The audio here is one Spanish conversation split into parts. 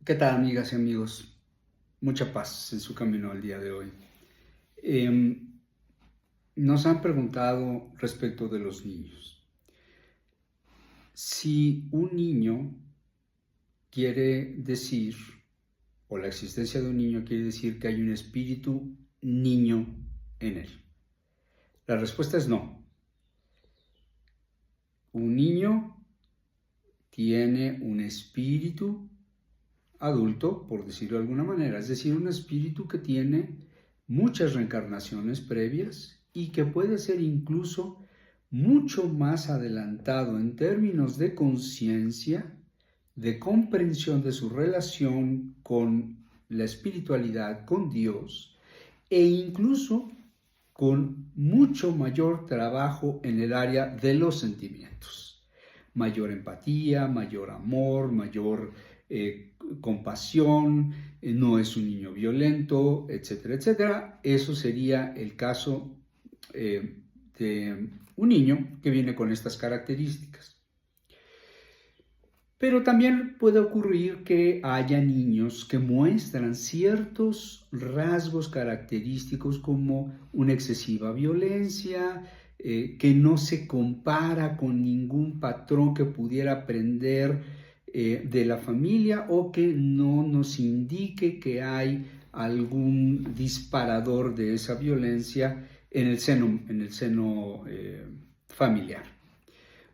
¿Qué tal, amigas y amigos? Mucha paz en su camino al día de hoy. Em, Nos han preguntado respecto de los niños. Si un niño quiere decir, o la existencia de un niño quiere decir que hay un espíritu niño en él. La respuesta es no. Un niño tiene un espíritu adulto, por decirlo de alguna manera, es decir, un espíritu que tiene muchas reencarnaciones previas y que puede ser incluso mucho más adelantado en términos de conciencia, de comprensión de su relación con la espiritualidad, con Dios, e incluso con mucho mayor trabajo en el área de los sentimientos. Mayor empatía, mayor amor, mayor compasión, no es un niño violento, etcétera, etcétera. Eso sería el caso de un niño que viene con estas características. Pero también puede ocurrir que haya niños que muestran ciertos rasgos característicos como una excesiva violencia, que no se compara con ningún patrón que pudiera aprender de la familia o que no nos indique que hay algún disparador de esa violencia en el seno familiar.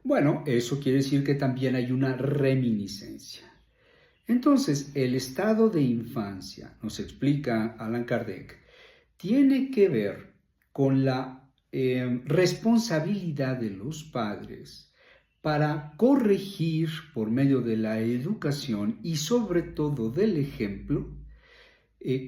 Bueno, eso quiere decir que también hay una reminiscencia. Entonces, el estado de infancia, nos explica Allan Kardec, tiene que ver con la responsabilidad de los padres para corregir por medio de la educación y sobre todo del ejemplo,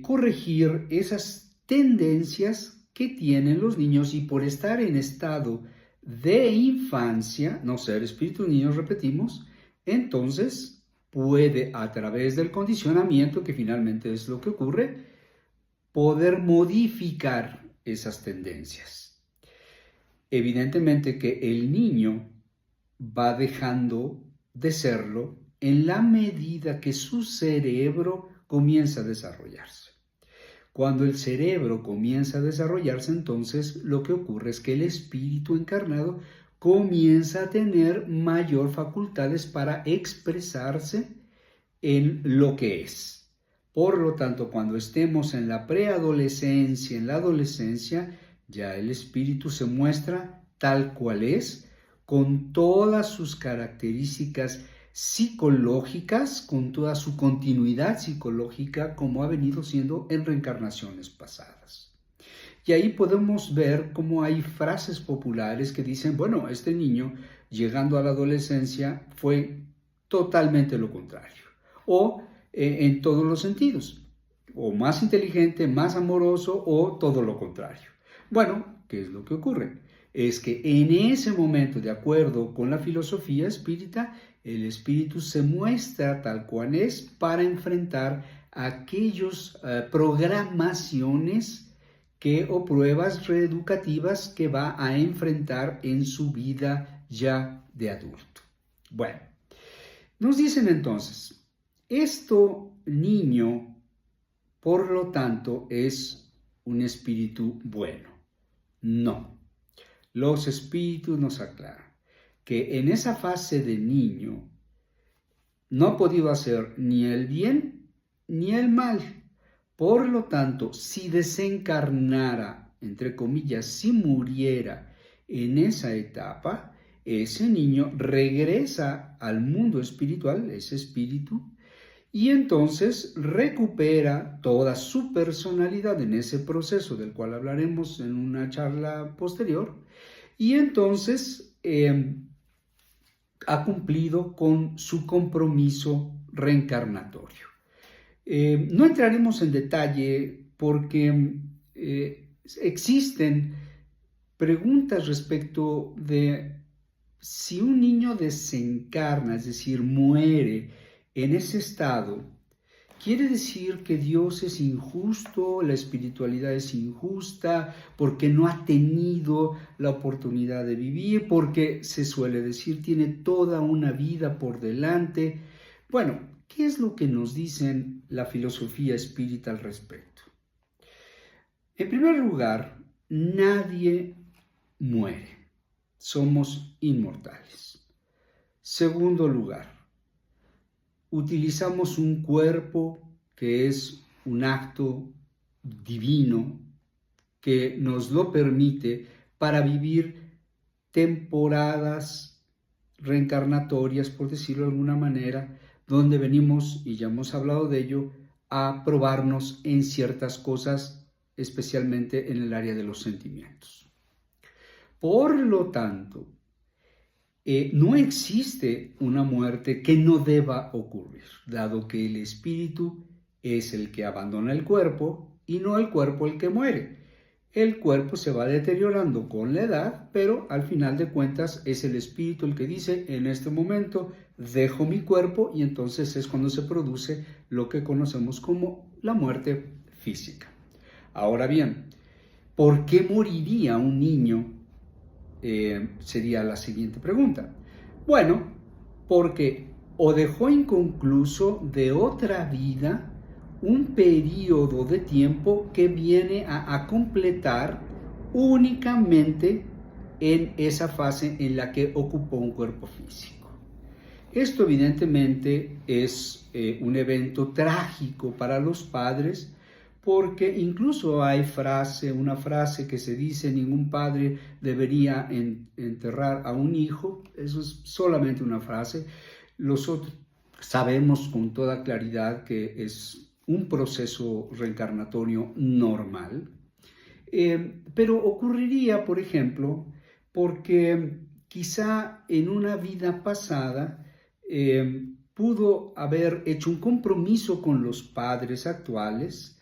corregir esas tendencias que tienen los niños y por estar en estado de infancia, no ser espíritu niños, repetimos, entonces puede a través del condicionamiento, que finalmente es lo que ocurre, poder modificar esas tendencias. Evidentemente que el niño va dejando de serlo en la medida que su cerebro comienza a desarrollarse. Cuando el cerebro comienza a desarrollarse, entonces lo que ocurre es que el espíritu encarnado comienza a tener mayor facultades para expresarse en lo que es. Por lo tanto, cuando estemos en la preadolescencia, en la adolescencia, ya el espíritu se muestra tal cual es, con todas sus características psicológicas, con toda su continuidad psicológica, como ha venido siendo en reencarnaciones pasadas. Y ahí podemos ver cómo hay frases populares que dicen, bueno, este niño llegando a la adolescencia fue totalmente lo contrario, o en todos los sentidos, o más inteligente, más amoroso, o todo lo contrario. Bueno, ¿qué es lo que ocurre? Es que en ese momento, de acuerdo con la filosofía espírita, el espíritu se muestra tal cual es para enfrentar aquellas programaciones o pruebas reeducativas que va a enfrentar en su vida ya de adulto. Bueno, nos dicen entonces, esto niño, por lo tanto, es un espíritu bueno. No. Los espíritus nos aclaran que en esa fase de niño no ha podido hacer ni el bien ni el mal. Por lo tanto, si desencarnara, entre comillas, si muriera en esa etapa, ese niño regresa al mundo espiritual, ese espíritu, y entonces recupera toda su personalidad en ese proceso del cual hablaremos en una charla posterior, y entonces ha cumplido con su compromiso reencarnatorio. No entraremos en detalle porque existen preguntas respecto de si un niño desencarna, es decir, muere en ese estado, ¿quiere decir que Dios es injusto, la espiritualidad es injusta, porque no ha tenido la oportunidad de vivir, porque se suele decir tiene toda una vida por delante? Bueno, ¿Qué es lo que nos dicen la filosofía espírita al respecto? En primer lugar, nadie muere. Somos inmortales. Segundo lugar, utilizamos un cuerpo que es un acto divino que nos lo permite para vivir temporadas reencarnatorias, por decirlo de alguna manera, donde venimos, y ya hemos hablado de ello, a probarnos en ciertas cosas, especialmente en el área de los sentimientos. Por lo tanto, no existe una muerte que no deba ocurrir, dado que el espíritu es el que abandona el cuerpo y no el cuerpo el que muere. El cuerpo se va deteriorando con la edad, pero al final de cuentas es el espíritu el que dice, en este momento dejo mi cuerpo, y entonces es cuando se produce lo que conocemos como la muerte física. Ahora bien, ¿por qué moriría un niño? Sería la siguiente pregunta. Bueno, porque o dejó inconcluso de otra vida un periodo de tiempo que viene a completar únicamente en esa fase en la que ocupó un cuerpo físico. Esto evidentemente es un evento trágico para los padres, porque incluso hay una frase que se dice: ningún padre debería enterrar a un hijo. Eso es solamente una frase. Nosotros sabemos con toda claridad que es un proceso reencarnatorio normal, pero ocurriría, por ejemplo, porque quizá en una vida pasada pudo haber hecho un compromiso con los padres actuales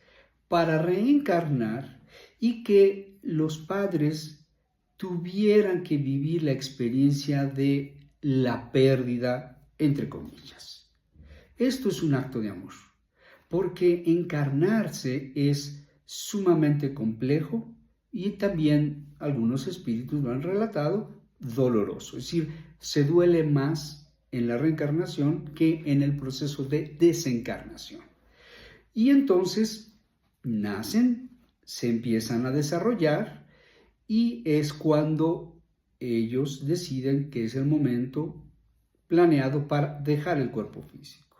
para reencarnar, y que los padres tuvieran que vivir la experiencia de la pérdida, entre comillas. Esto es un acto de amor, porque encarnarse es sumamente complejo, y también algunos espíritus lo han relatado, doloroso. Es decir, se duele más en la reencarnación que en el proceso de desencarnación. Y entonces nacen, se empiezan a desarrollar, y es cuando ellos deciden que es el momento planeado para dejar el cuerpo físico.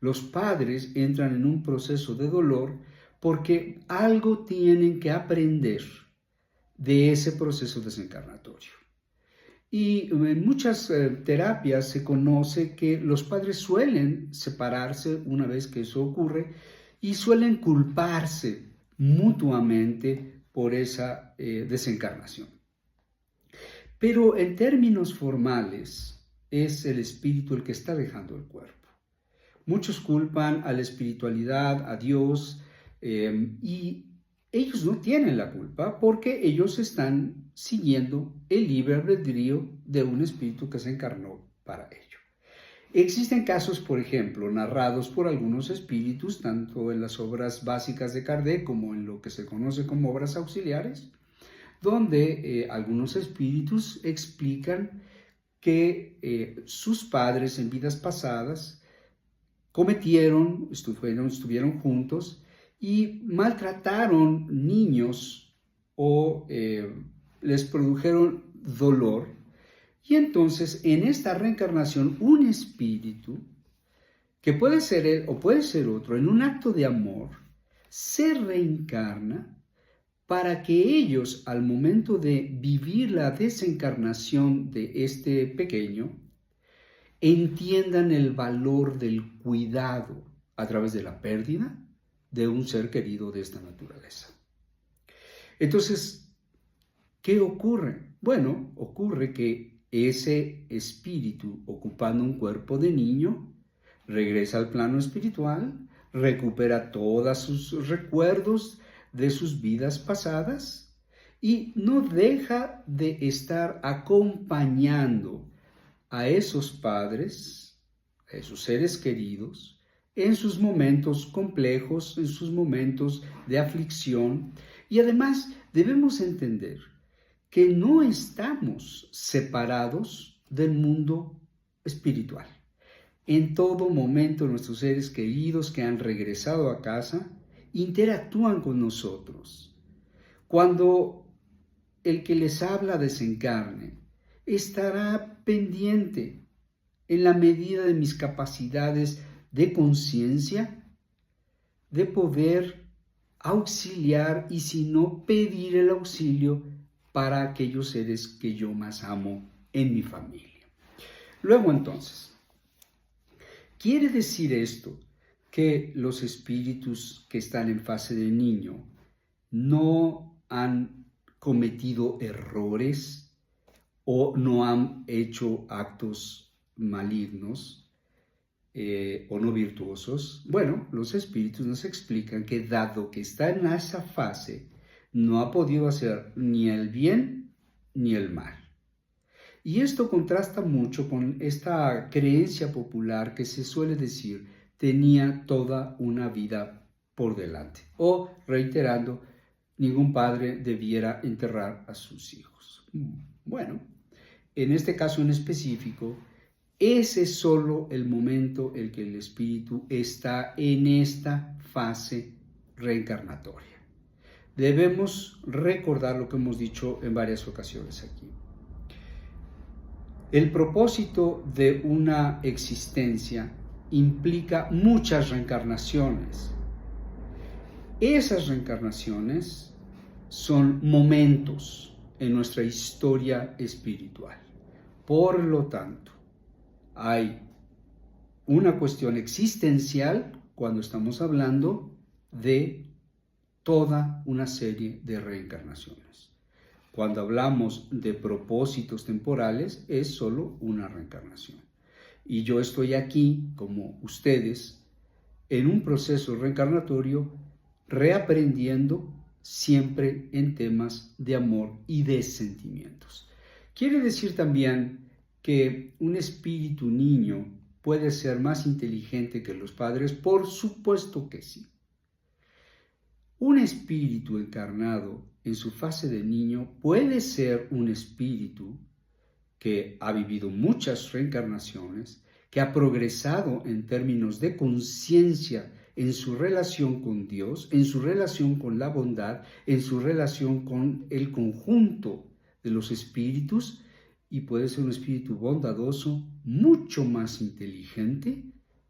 Los padres entran en un proceso de dolor porque algo tienen que aprender de ese proceso desencarnatorio. Y en muchas terapias se conoce que los padres suelen separarse una vez que eso ocurre, y suelen culparse mutuamente por esa desencarnación. Pero en términos formales es el espíritu el que está dejando el cuerpo. Muchos culpan a la espiritualidad, a Dios, y ellos no tienen la culpa, porque ellos están siguiendo el libre albedrío de un espíritu que se encarnó para ello. Existen casos, por ejemplo, narrados por algunos espíritus, tanto en las obras básicas de Kardec como en lo que se conoce como obras auxiliares, donde algunos espíritus explican que sus padres en vidas pasadas estuvieron juntos y maltrataron niños o les produjeron dolor. Y entonces, en esta reencarnación, un espíritu, que puede ser él o puede ser otro, en un acto de amor, se reencarna para que ellos, al momento de vivir la desencarnación de este pequeño, entiendan el valor del cuidado a través de la pérdida de un ser querido de esta naturaleza. Entonces, ¿qué ocurre? Bueno, ocurre que ese espíritu, ocupando un cuerpo de niño, regresa al plano espiritual, recupera todos sus recuerdos de sus vidas pasadas y no deja de estar acompañando a esos padres, a esos seres queridos, en sus momentos complejos, en sus momentos de aflicción. Y además debemos entender que no estamos separados del mundo espiritual. En todo momento nuestros seres queridos que han regresado a casa interactúan con nosotros. Cuando el que les habla desencarne, estará pendiente en la medida de mis capacidades de conciencia, de poder auxiliar y si no pedir el auxilio para aquellos seres que yo más amo en mi familia. Luego entonces, ¿quiere decir esto que los espíritus que están en fase de niño no han cometido errores o no han hecho actos malignos o no virtuosos? Bueno, los espíritus nos explican que dado que está en esa fase, no ha podido hacer ni el bien ni el mal. Y esto contrasta mucho con esta creencia popular que se suele decir tenía toda una vida por delante. O, reiterando, ningún padre debiera enterrar a sus hijos. Bueno, en este caso en específico, ese es solo el momento en que el espíritu está en esta fase reencarnatoria. Debemos recordar lo que hemos dicho en varias ocasiones aquí. El propósito de una existencia implica muchas reencarnaciones. Esas reencarnaciones son momentos en nuestra historia espiritual. Por lo tanto, hay una cuestión existencial cuando estamos hablando de toda una serie de reencarnaciones. Cuando hablamos de propósitos temporales, es solo una reencarnación. Y yo estoy aquí, como ustedes, en un proceso reencarnatorio, reaprendiendo siempre en temas de amor y de sentimientos. Quiere decir también que un espíritu niño puede ser más inteligente que los padres, por supuesto que sí. Un espíritu encarnado en su fase de niño puede ser un espíritu que ha vivido muchas reencarnaciones, que ha progresado en términos de conciencia en su relación con Dios, en su relación con la bondad, en su relación con el conjunto de los espíritus, y puede ser un espíritu bondadoso, mucho más inteligente,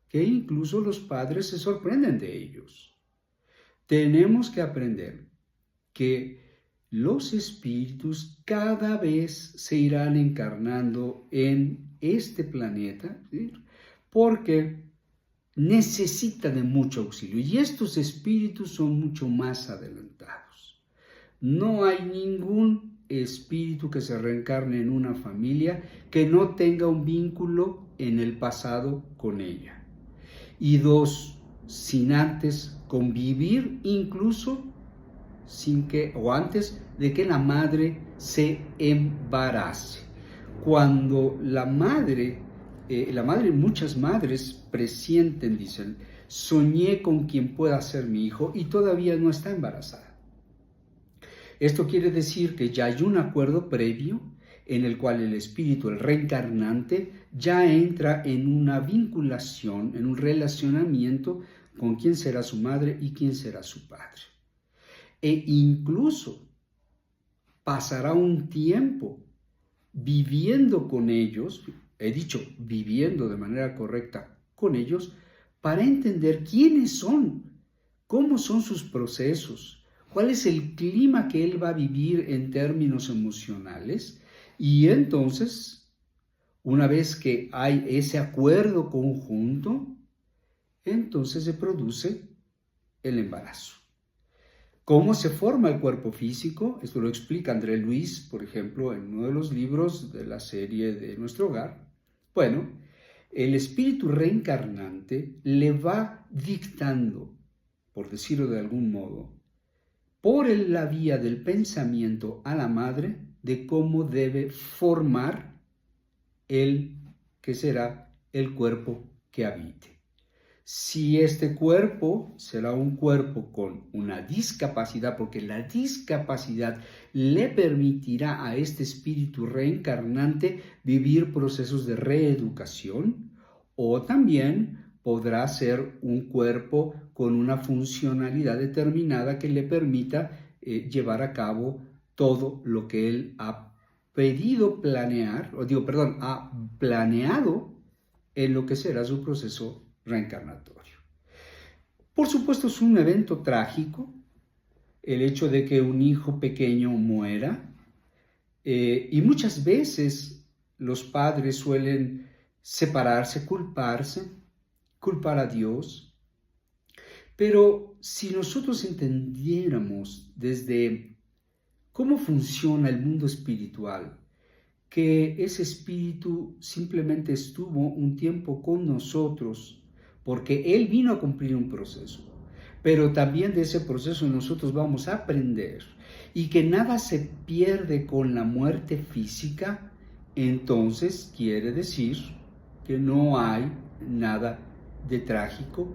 que incluso los padres se sorprenden de ellos. Tenemos que aprender que los espíritus cada vez se irán encarnando en este planeta, ¿sí? Porque necesita de mucho auxilio y estos espíritus son mucho más adelantados. No hay ningún espíritu que se reencarne en una familia que no tenga un vínculo en el pasado con ella. Y dos, sin antes convivir, incluso sin que o antes de que la madre se embarace. Cuando la madre, muchas madres presienten, dicen, soñé con quien pueda ser mi hijo y todavía no está embarazada. Esto quiere decir que ya hay un acuerdo previo en el cual el espíritu, el reencarnante, ya entra en una vinculación, en un relacionamiento con quién será su madre y quién será su padre. E incluso pasará un tiempo viviendo con ellos, he dicho viviendo de manera correcta con ellos, para entender quiénes son, cómo son sus procesos, cuál es el clima que él va a vivir en términos emocionales, y entonces, una vez que hay ese acuerdo conjunto, entonces se produce el embarazo. ¿Cómo se forma el cuerpo físico? Esto lo explica André Luis, por ejemplo, en uno de los libros de la serie de Nuestro Hogar. Bueno, el espíritu reencarnante le va dictando, por decirlo de algún modo, por la vía del pensamiento a la madre de cómo debe formar el que será el cuerpo que habite. Si este cuerpo será un cuerpo con una discapacidad, porque la discapacidad le permitirá a este espíritu reencarnante vivir procesos de reeducación, o también podrá ser un cuerpo con una funcionalidad determinada que le permita llevar a cabo todo lo que él ha ha planeado en lo que será su proceso reencarnatorio. Por supuesto, es un evento trágico el hecho de que un hijo pequeño muera, y muchas veces los padres suelen separarse, culpar a Dios. Pero si nosotros entendiéramos desde cómo funciona el mundo espiritual, que ese espíritu simplemente estuvo un tiempo con nosotros porque Él vino a cumplir un proceso, pero también de ese proceso nosotros vamos a aprender, y que nada se pierde con la muerte física, entonces quiere decir que no hay nada de trágico,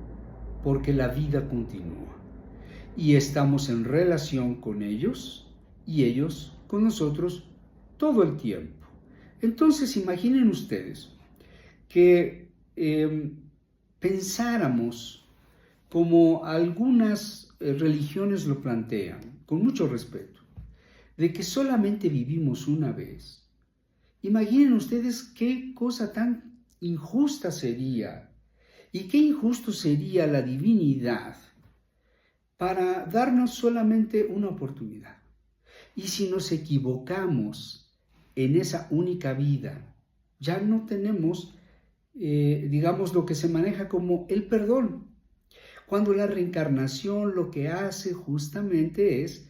porque la vida continúa y estamos en relación con ellos y ellos con nosotros todo el tiempo. Entonces imaginen ustedes que pensáramos como algunas religiones lo plantean, con mucho respeto, de que solamente vivimos una vez. Imaginen ustedes qué cosa tan injusta sería, y qué injusto sería la divinidad para darnos solamente una oportunidad. Y si nos equivocamos en esa única vida, ya no tenemos, digamos, lo que se maneja como el perdón. Cuando la reencarnación lo que hace justamente es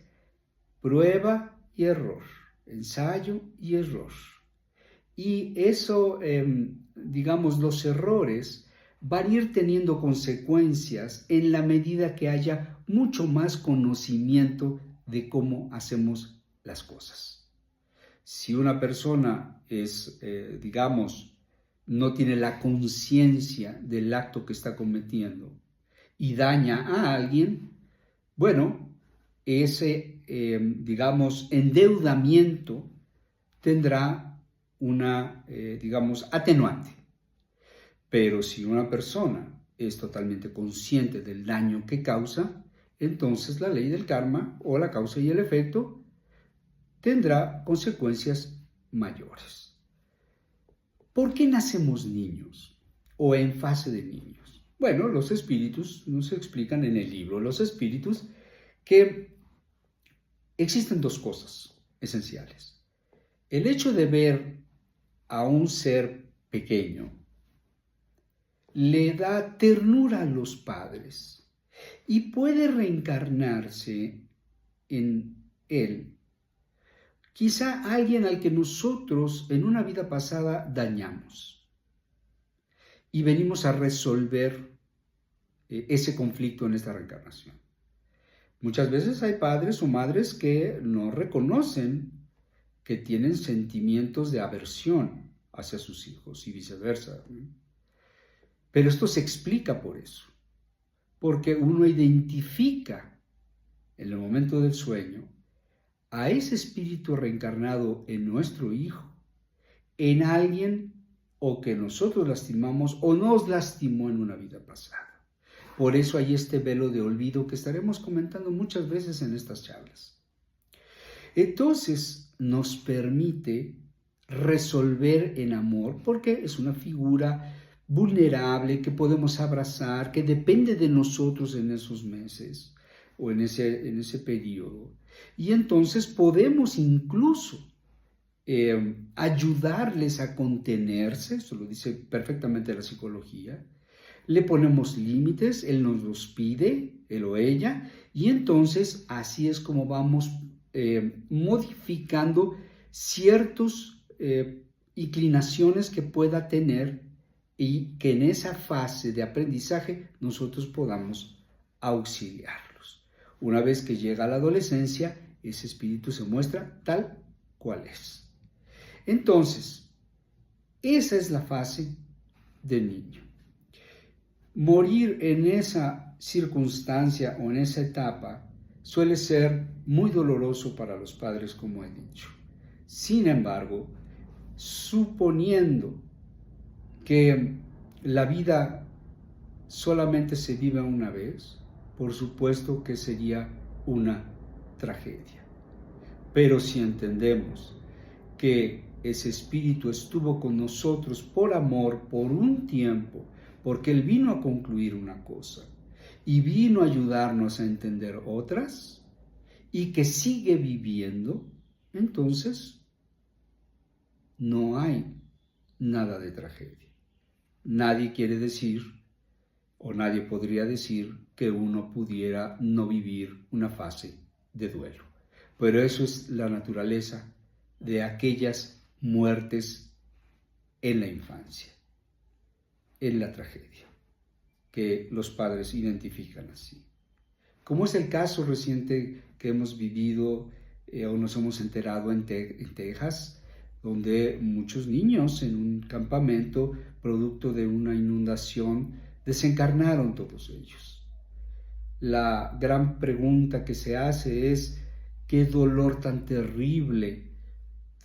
prueba y error, ensayo y error. Y eso, digamos, los errores van a ir teniendo consecuencias en la medida que haya mucho más conocimiento de cómo hacemos las cosas. Si una persona digamos, no tiene la conciencia del acto que está cometiendo y daña a alguien, bueno, ese, digamos, endeudamiento tendrá una, digamos, atenuante. Pero si una persona es totalmente consciente del daño que causa, entonces la ley del karma o la causa y el efecto tendrá consecuencias mayores. ¿Por qué nacemos niños o en fase de niños? Bueno, los espíritus nos explican en el libro, los espíritus, que existen dos cosas esenciales. El hecho de ver a un ser pequeño le da ternura a los padres y puede reencarnarse en él. Quizá alguien al que nosotros en una vida pasada dañamos y venimos a resolver ese conflicto en esta reencarnación. Muchas veces hay padres o madres que no reconocen que tienen sentimientos de aversión hacia sus hijos y viceversa. Pero esto se explica por eso, porque uno identifica en el momento del sueño a ese espíritu reencarnado en nuestro hijo, en alguien o que nosotros lastimamos o nos lastimó en una vida pasada. Por eso hay este velo de olvido que estaremos comentando muchas veces en estas charlas. Entonces nos permite resolver en amor, porque es una figura vulnerable que podemos abrazar, que depende de nosotros en esos meses o en ese periodo. Y entonces podemos incluso ayudarles a contenerse, eso lo dice perfectamente la psicología. Le ponemos límites, él nos los pide, él o ella, y entonces así es como vamos modificando ciertas inclinaciones que pueda tener, y que en esa fase de aprendizaje nosotros podamos auxiliarlos. Una vez que llega la adolescencia, ese espíritu se muestra tal cual es. Entonces, esa es la fase del niño. Morir en esa circunstancia o en esa etapa suele ser muy doloroso para los padres, como he dicho. Sin embargo, suponiendo que la vida solamente se vive una vez, por supuesto que sería una tragedia. Pero si entendemos que ese espíritu estuvo con nosotros por amor, por un tiempo, porque Él vino a concluir una cosa y vino a ayudarnos a entender otras, y que sigue viviendo, entonces no hay nada de tragedia. Nadie quiere decir, o nadie podría decir, que uno pudiera no vivir una fase de duelo. Pero eso es la naturaleza de aquellas muertes en la infancia, en la tragedia, que los padres identifican así. Como es el caso reciente que hemos vivido o nos hemos enterado en Texas, donde muchos niños en un campamento, producto de una inundación, desencarnaron todos ellos. La gran pregunta que se hace es: ¿qué dolor tan terrible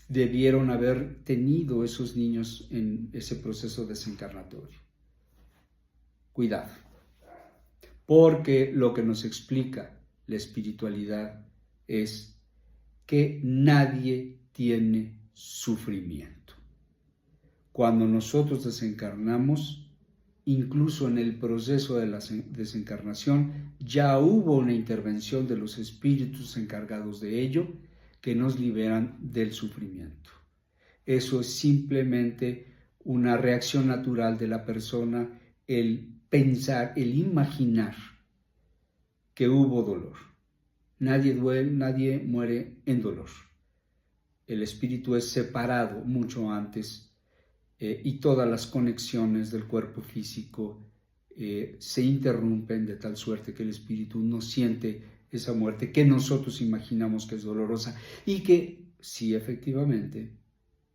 debieron haber tenido esos niños en ese proceso desencarnatorio? Cuidado, porque lo que nos explica la espiritualidad es que nadie tiene sufrimiento. Cuando nosotros desencarnamos, incluso en el proceso de la desencarnación, ya hubo una intervención de los espíritus encargados de ello que nos liberan del sufrimiento. Eso es simplemente una reacción natural de la persona, el pensar, el imaginar que hubo dolor. Nadie muere en dolor. El espíritu es separado mucho antes y todas las conexiones del cuerpo físico se interrumpen de tal suerte que el espíritu no siente esa muerte que nosotros imaginamos que es dolorosa, y que sí, efectivamente,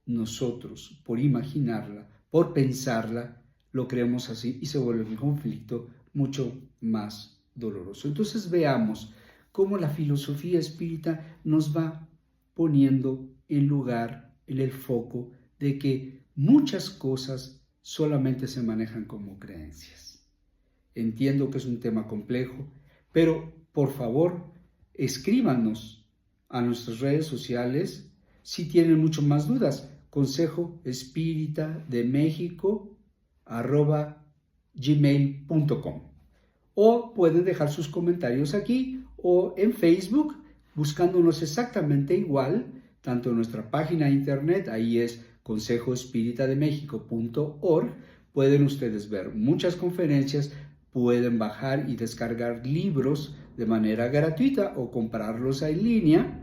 nosotros por imaginarla, por pensarla, lo creemos así y se vuelve un conflicto mucho más doloroso. Entonces veamos cómo la filosofía espírita nos va poniendo en lugar, en el foco de que muchas cosas solamente se manejan como creencias. Entiendo que es un tema complejo, pero por favor, escríbanos a nuestras redes sociales si tienen mucho más dudas. Consejo Espírita de México @gmail.com, o pueden dejar sus comentarios aquí o en Facebook buscándonos exactamente igual, tanto en nuestra página de internet, ahí es consejoespiritademexico.org. Pueden ustedes ver muchas conferencias, pueden bajar y descargar libros de manera gratuita o comprarlos en línea,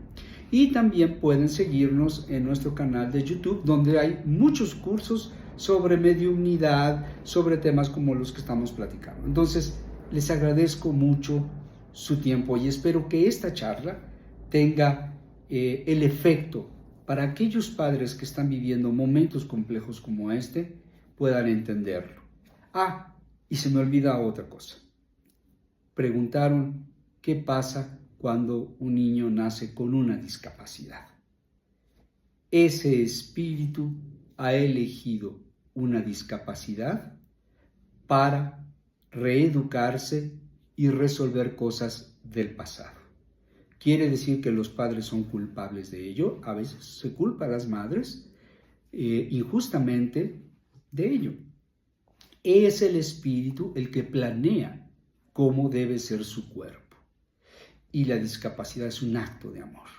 y también pueden seguirnos en nuestro canal de YouTube, donde hay muchos cursos sobre mediumnidad, sobre temas como los que estamos platicando. Entonces, les agradezco mucho su tiempo y espero que esta charla tenga el efecto para aquellos padres que están viviendo momentos complejos como este, puedan entenderlo. Y se me olvida otra cosa. Preguntaron qué pasa cuando un niño nace con una discapacidad. Ese espíritu ha elegido una discapacidad para reeducarse y resolver cosas del pasado. ¿Quiere decir que los padres son culpables de ello? A veces se culpa a las madres injustamente de ello. Es el espíritu el que planea cómo debe ser su cuerpo. Y la discapacidad es un acto de amor.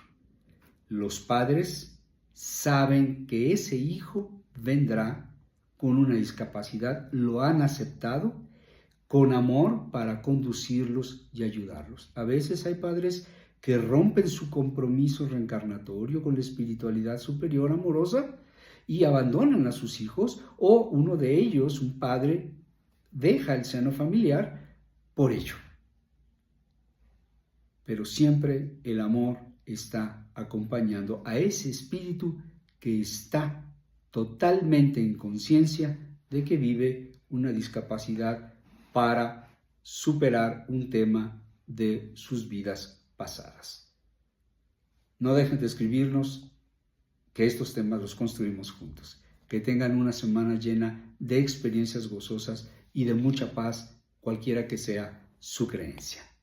Los padres saben que ese hijo vendrá con una discapacidad, lo han aceptado con amor para conducirlos y ayudarlos. A veces hay padres que rompen su compromiso reencarnatorio con la espiritualidad superior amorosa y abandonan a sus hijos, o uno de ellos, un padre, deja el seno familiar por ello. Pero siempre el amor está acompañando a ese espíritu que está totalmente en conciencia de que vive una discapacidad para superar un tema de sus vidas pasadas. No dejen de escribirnos, que estos temas los construimos juntos. Que tengan una semana llena de experiencias gozosas y de mucha paz, cualquiera que sea su creencia.